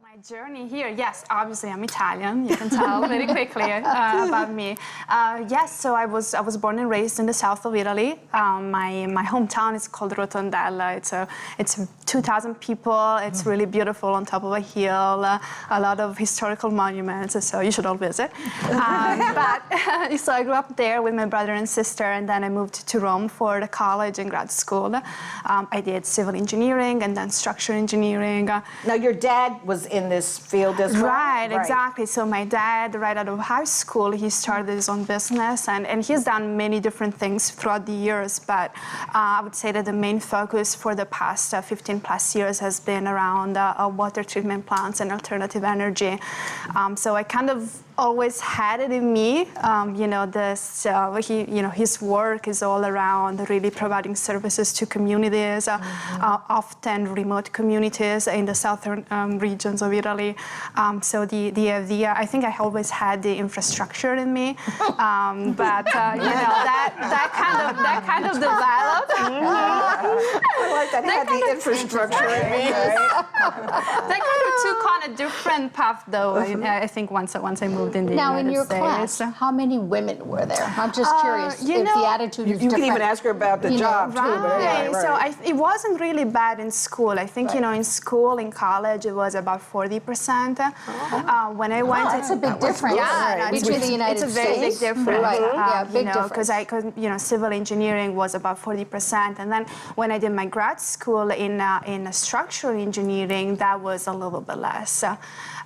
My journey here, yes, obviously I'm Italian. You can tell very quickly about me. Yes, so I was born and raised in the south of Italy. My hometown is called Rotondella. It's 2,000 people. It's really beautiful on top of a hill. A lot of historical monuments, so you should all visit. So I grew up there with my brother and sister, and then I moved to Rome for the college and grad school. I did civil engineering and then structural engineering. Now your dad was in this field as well? Right, exactly. So my dad, right out of high school, he started his own business, and he's done many different things throughout the years, but I would say that the main focus for the past 15 plus years has been around water treatment plants and alternative energy. So I kind of always had it in me. His work is all around really providing services to communities, often remote communities in the southern regions of Italy. So the idea, I think I always had the infrastructure in me, but that kind of developed. I like that. Had the infrastructure in me. That kind of took on a different path, though. I think once I moved in the Now, United in your States. class, how many women were there? I'm just curious if the attitude is You different. can even ask her about the job, too. Right. So it wasn't really bad in school. I think, in school, in college, it was about 40%. When I went... That's a big difference between the United States. It's a very big difference. Right. Yeah, big difference. Because civil engineering was about 40%. And then when I did my grad school in structural engineering, that was a little bit less.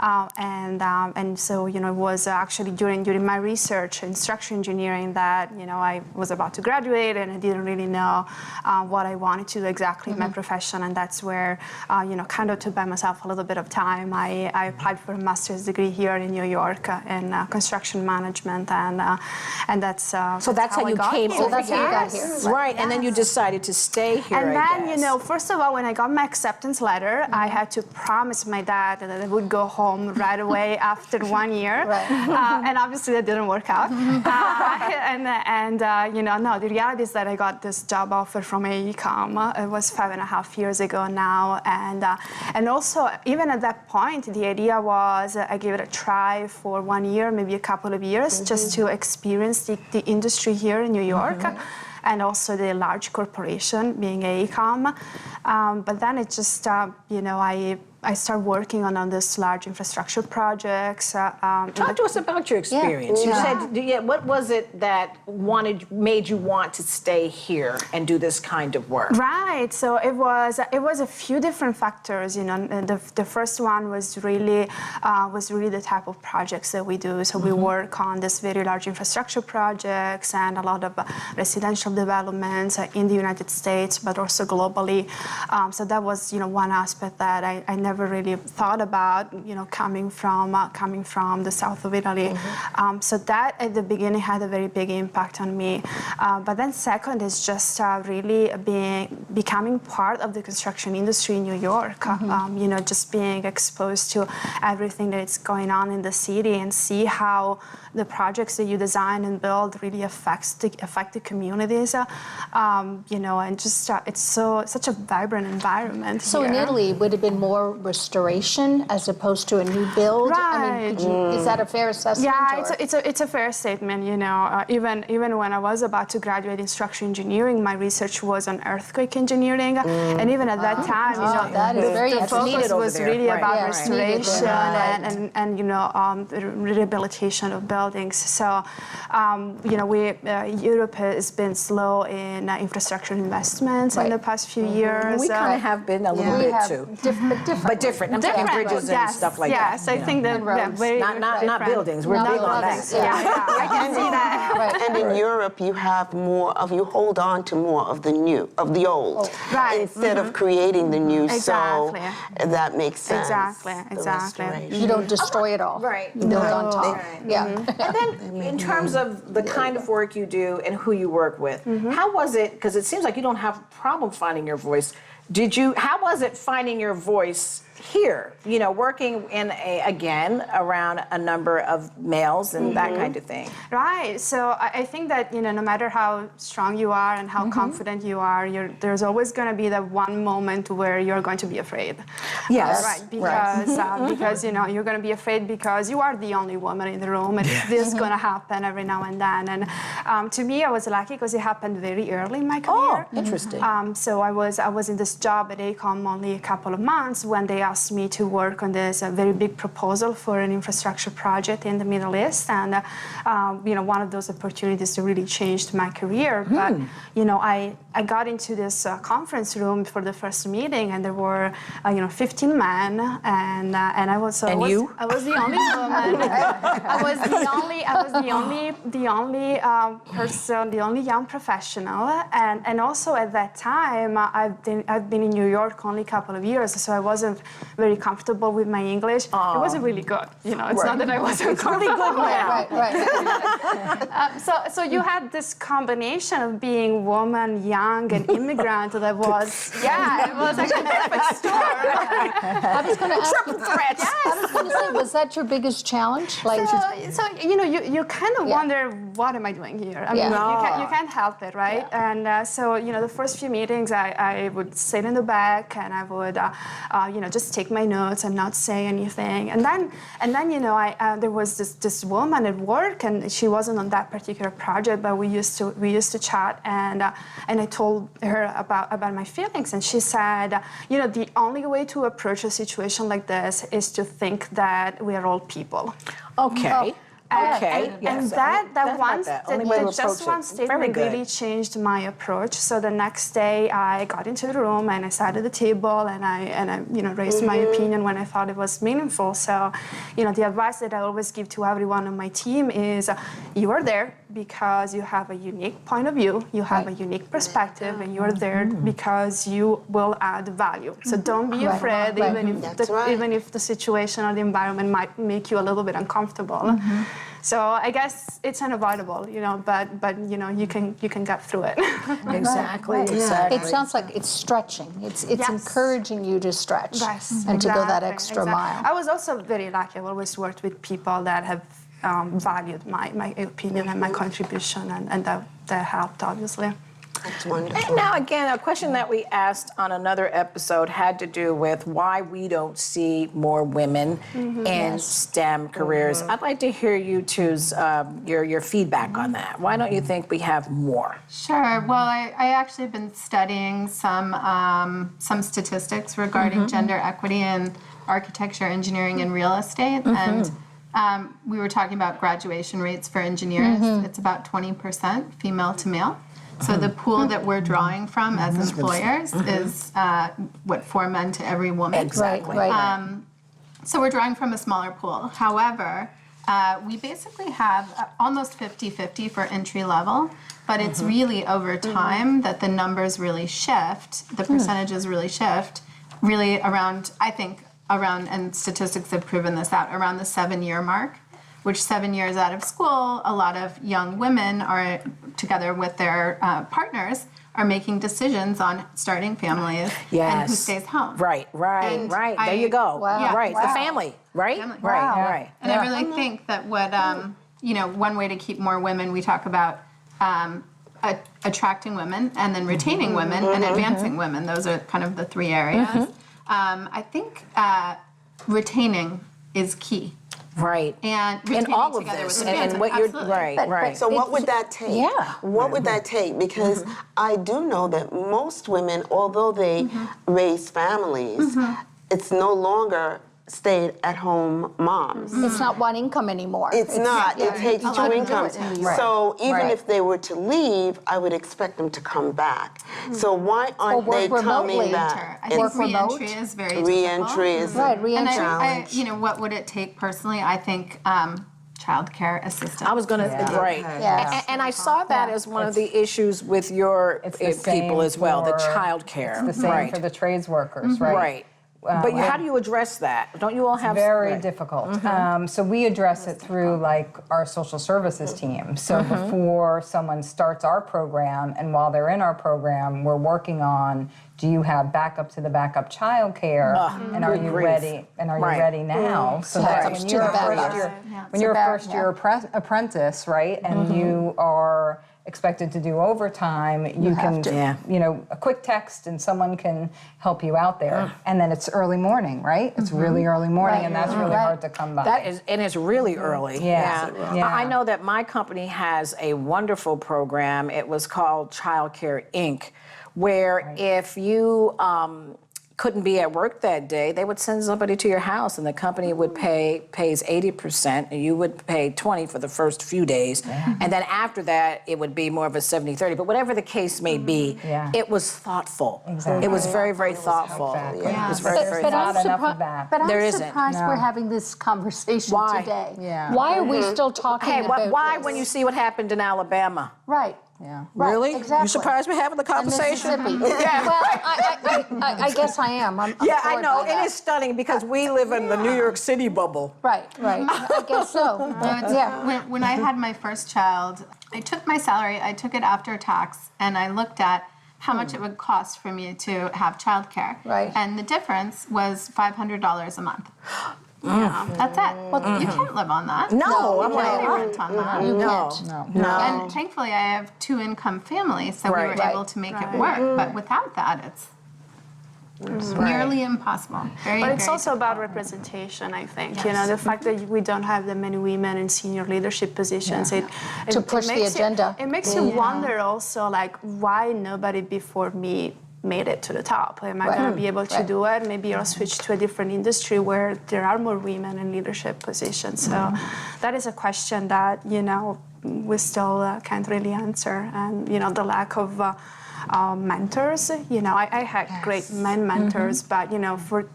And so, it was actually during my research in structural engineering that, I was about to graduate and I didn't really know what I wanted to do exactly in my profession. And that's where, kind of to buy myself a little bit of time, I applied for a master's degree here in New York in construction management. And that's so that's how you came over. That's how you got here. Right. And then you decided to stay here, And then, first of all, when I got my acceptance letter, I had to promise my dad that I would go home right away after 1 year. Right. And obviously that didn't work out. No, the reality is that I got this job offer from AECOM. It was 5.5 years ago now. And also, even at that point, the idea was I gave it a try for 1 year, maybe a couple of years, just to experience the industry here in New York. And also the large corporation, being AECOM. But then it just, I started working on this large infrastructure projects. Talk to us about your experience. You said, what was it that made you want to stay here and do this kind of work? Right. So it was a few different factors. The first one was really the type of projects that we do. So we work on this very large infrastructure projects and a lot of residential developments in the United States, but also globally. So that was one aspect that I never really thought about, coming from the south of Italy. So that at the beginning had a very big impact on me. But then second is just really becoming part of the construction industry in New York. Just being exposed to everything that's going on in the city and see how the projects that you design and build really affect the communities. And just it's such a vibrant environment. So here. in Italy, would it have been more restoration as opposed to a new build? Right. I mean, is that a fair assessment? Yeah, it's a fair statement. Even when I was about to graduate in structural engineering, my research was on earthquake engineering, and even at that time, that is very the focus was really about Yeah, restoration and rehabilitation of buildings. So, Europe has been slow in infrastructure investments in the past few years. We kind of have been a little bit too. But different. I'm talking bridges and stuff like that. Yes, I think that very not buildings. We're big on that. Yeah, I can see that. And in Europe, you hold on to more of the old, instead of creating the new. Exactly. So that makes sense. Exactly. You don't destroy it all. Right. You build on top. Yeah. And then in terms of the kind of work you do and who you work with, how was it, because it seems like you don't have a problem finding your voice. How was it finding your voice this here, you know, working in again, around a number of males and that kind of thing? Right. So I think that, you know, no matter how strong you are and how confident you are, there's always going to be that one moment where you're going to be afraid. Yes. Right. Because you know, you're going to be afraid because you are the only woman in the room, and this is going to happen every now and then. And to me, I was lucky because it happened very early in my career. Oh, interesting. So I was in this job at AECOM only a couple of months when they asked me to work on this very big proposal for an infrastructure project in the Middle East, and you know, one of those opportunities that really changed my career. But you know, I got into this conference room for the first meeting, and there were you know, 15 men, and I was And you? I was the only woman. I was the only person, the only young professional, and also at that time I've been in New York only a couple of years, so I wasn't very comfortable with my English. It wasn't really good, you know. It's not that I wasn't comfortable. Really good now. So you had this combination of being woman, young, and immigrant that was, it was like a perfect storm. I was going to ask Triple threats. I was going to say, was that your biggest challenge? Like, So you know, you kind of wonder, what am I doing here? I mean, you can't help it, right? Yeah. And so you know, the first few meetings, I would sit in the back and I would you know, just take my notes and not say anything. And then you know, there was this woman at work, and she wasn't on that particular project, but we used to chat, and I told her about my feelings, and she said, you know, the only way to approach a situation like this is to think that we are all people. Okay. Okay. And just one statement really changed my approach. So the next day, I got into the room and I sat at the table and I you know, raised my opinion when I thought it was meaningful. So, you know, the advice that I always give to everyone on my team is, you are there because you have a unique point of view, you have a unique perspective, and you're there because you will add value. So don't be afraid, even if the situation or the environment might make you a little bit uncomfortable. So I guess it's unavoidable, you know, but you know, you can get through it. Exactly. it sounds like it's stretching. It's encouraging you to stretch and to go that extra mile. I was also very lucky. I've always worked with people that have valued my opinion and my contribution, and that helped, obviously. That's wonderful. And now, again, a question that we asked on another episode had to do with why we don't see more women in STEM careers. I'd like to hear you two's your feedback on that. Why don't you think we have more? Sure. Well, I actually have been studying some statistics regarding gender equity in architecture, engineering, and real estate, and we were talking about graduation rates for engineers. It's about 20% female to male. So the pool that we're drawing from as employers is 4 men to every woman. Exactly. So we're drawing from a smaller pool. However, we basically have almost 50-50 for entry level, but it's really over time that the numbers really shift, the percentages really shift, really around, I think, and statistics have proven this out, around the 7-year mark, which 7 years out of school, a lot of young women are, together with their partners, are making decisions on starting families and who stays home. Right. There you go. Wow. Right, the family, right? Family. Right. And I really think that what, you know, one way to keep more women, we talk about attracting women and then retaining women and advancing women. Those are kind of the 3 areas. I think retaining is key. Right. And in all of this, and what you're right. So what would that take? Yeah. What would that take? Because I do know that most women, although they raise families, it's no longer stay-at-home moms. It's not one income anymore. It's not. It takes 2 incomes. So even if they were to leave, I would expect them to come back. So why aren't they coming back? I think re-entry is very difficult. Re-entry is re-entry. And I, you know, what would it take personally? I think childcare assistance. I was going to, Yes. And I saw that as one of the issues with your people as well, the childcare. It's the same for the trades workers, right? But how do you address that? Don't you all have very difficult? So we address it through like our social services team. So before someone starts our program, and while they're in our program, we're working on: do you have backup to the backup childcare, and are you ready? And are you ready now? So that when you're a first year apprentice, right, and you are expected to do overtime, you can, a quick text and someone can help you out there. And then it's early morning, right? It's really early morning, and that's really hard to come by. That is, and it's really early. Yeah. I know that my company has a wonderful program. It was called Child Care Inc., where if you couldn't be at work that day, they would send somebody to your house, and the company would pays 80%, and you would pay 20 for the first few days, and then after that, it would be more of a 70-30. But whatever the case may be, it was thoughtful. Exactly. It was very, very thoughtful. Exactly. It was very, very But thoughtful. I'm surprised we're having this conversation today. Yeah. Why are we still talking Hey, about why this? when you see what happened in Alabama? Right. Yeah. Right, Really? exactly. You surprised we're having the conversation? Mississippi. Well, I guess I am. I'm Yeah, I floored know. by It that. is stunning because we live in the New York City bubble. Right. I guess so. When I had my first child, I took my salary, I took it after tax, and I looked at how much it would cost for me to have childcare. Right. And the difference was $500 a month. Yeah, that's it. Well, you can't live on that. No, you can't pay rent on that. No. And thankfully, I have 2-income family, so we were able to make it work. But without that, it's nearly impossible. But it's also about representation, I think. You know, the fact that we don't have that many women in senior leadership positions. To push the agenda. It makes you wonder also, like, why nobody before me made it to the top. Am I going to be able to do it? Maybe I'll switch to a different industry where there are more women in leadership positions. So that is a question that, you know, we still can't really answer. And, you know, the lack of mentors, you know, I had great men mentors, but, you know, for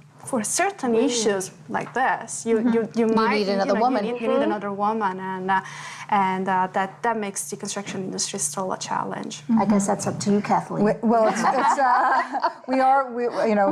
certain issues like this, you might need another woman. You need another woman, and that makes the construction industry still a challenge. I guess that's up to you, Kathleen.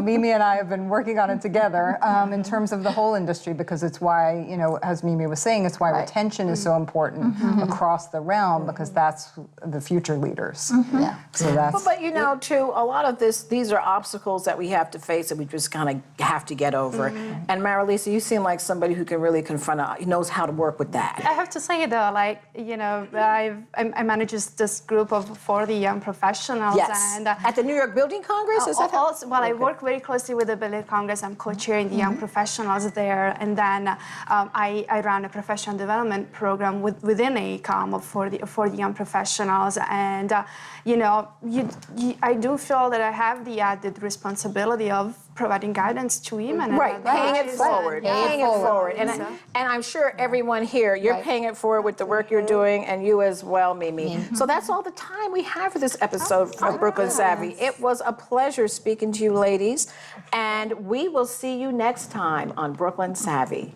Mimi and I have been working on it together in terms of the whole industry, because it's why, you know, as Mimi was saying, it's why retention is so important across the realm, because that's the future leaders. Yeah. So that's. But you know, too, a lot of these are obstacles that we have to face and we just kind of have to get over. And Marilisa, you seem like somebody who can really confront it, knows how to work with that. I have to say though, like, you know, I manage this group of 40 young professionals. Yes. And, at the New York Building Congress, is that also, well, I work very closely with the Building Congress. I'm co-chairing the young professionals there, and then I run a professional development program within AECOM for the young professionals. And you know, I do feel that I have the added responsibility of providing guidance to women. Right, paying it forward, paying it forward. And I'm sure everyone here, you're paying it forward with the work you're doing, and you as well, Mimi. So that's all the time we have for this episode of Brooklyn Savvy. It was a pleasure speaking to you ladies, and we will see you next time on Brooklyn Savvy.